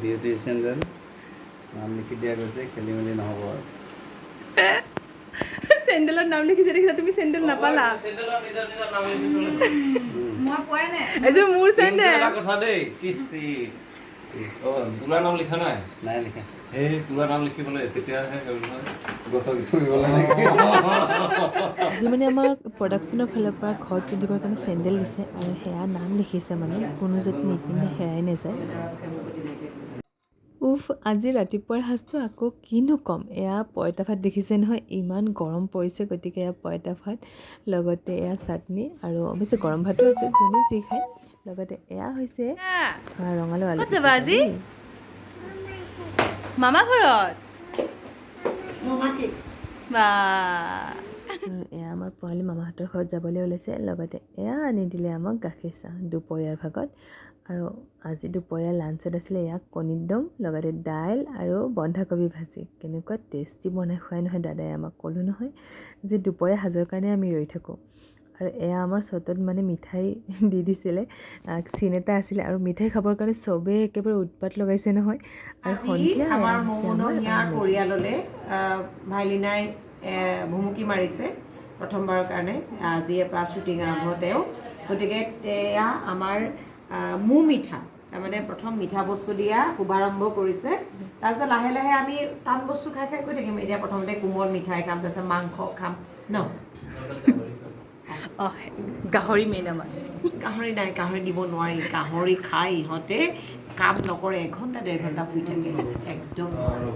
Beauty sandal নাম লিখি দিয়া গৈছে, খেলি মেলি নহ'ব আৰু। চেণ্ডেলৰ নাম লিখিছে দেখিছা তুমি, চেণ্ডেল নাপালা। মই কোৱাই নাই এযোৰ মোৰ চেণ্ডেল। কথা দেই তোলাৰ নাম লিখা নাই? নাই লিখা। সেই তোলাৰ নাম লিখিবলৈ তেতিয়াহে গছক ফুৰিবলৈ নেকি? আজি মানে আমাৰ প্ৰডাকশ্যনৰ ফালৰ পৰা ঘৰত পিন্ধিবৰ কাৰণে চেণ্ডেল দিছে আৰু সেয়া নাম লিখিছে, মানে কোনো যাতে নিপিন্ধে হেৰাই নাযায়। উফ, আজি ৰাতিপুৱাৰ সাজটো আকৌ কিনো ক'ম। এয়া পইতা ভাত দেখিছে নহয়, ইমান গৰম পৰিছে, গতিকে এয়া পইতা ভাত লগতে এয়া চাটনি আৰু অৱশ্যে গৰম ভাতো আছে, যোনে যি খায়। লগতে এয়া হৈছে ৰঙালাও আলু। ক'ত যাবা আজি? মামা ঘৰত? বা আৰু এয়া আমাৰ পোৱালি মামাহঁতৰ ঘৰত যাবলৈ ওলাইছে। লগতে এয়া আনি দিলে আমাক গাখীৰ চাহ দুপৰীয়াৰ ভাগত। আৰু আজি দুপৰীয়া লাঞ্চত আছিলে এয়া কণীৰ দম, লগতে দাইল আৰু বন্ধাকবি ভাজি। কেনেকুৱা টেষ্টি বনাই খুৱাই নহয় দাদাই আমাক, ক'লোঁ নহয় যে দুপৰীয়া সাজৰ কাৰণে আমি ৰৈ থাকোঁ। আৰু এয়া আমাৰ চটত মানে মিঠাই দি দিছিলে, চিন এটা আছিলে আৰু মিঠাই খাবৰ কাৰণে চবেই একেবাৰে উৎপাত লগাইছে নহয়। আৰু সন্ধিয়া আমাৰ আহিছে মৌনহীয়াৰ মেগী। পৰিয়াললৈ ভাইলিনাই ভুমুকি মাৰিছে প্ৰথমবাৰৰ কাৰণে। আজিৰে পৰা শ্বুটিং আৰম্ভ তেওঁ, গতিকে এয়া আমাৰ মৌ মিঠা, তাৰমানে প্ৰথম মিঠা বস্তু দিয়া শুভাৰম্ভ কৰিছে। তাৰপিছত লাহে লাহে আমি টান বস্তু খাই খাই গৈ থাকিম। এতিয়া প্ৰথমতে কোমল মিঠাই খাম, তাৰপিছত মাংস খাম ন। অঁ, গাহৰি মেইন আমাৰ। গাহৰি নাই, গাহৰি দিব নোৱাৰি। গাহৰি খাই ইহঁতে কাম নকৰে, 1 ঘণ্টা 1.5 ঘণ্টা শুই থাকে, একদম নোৱাৰে।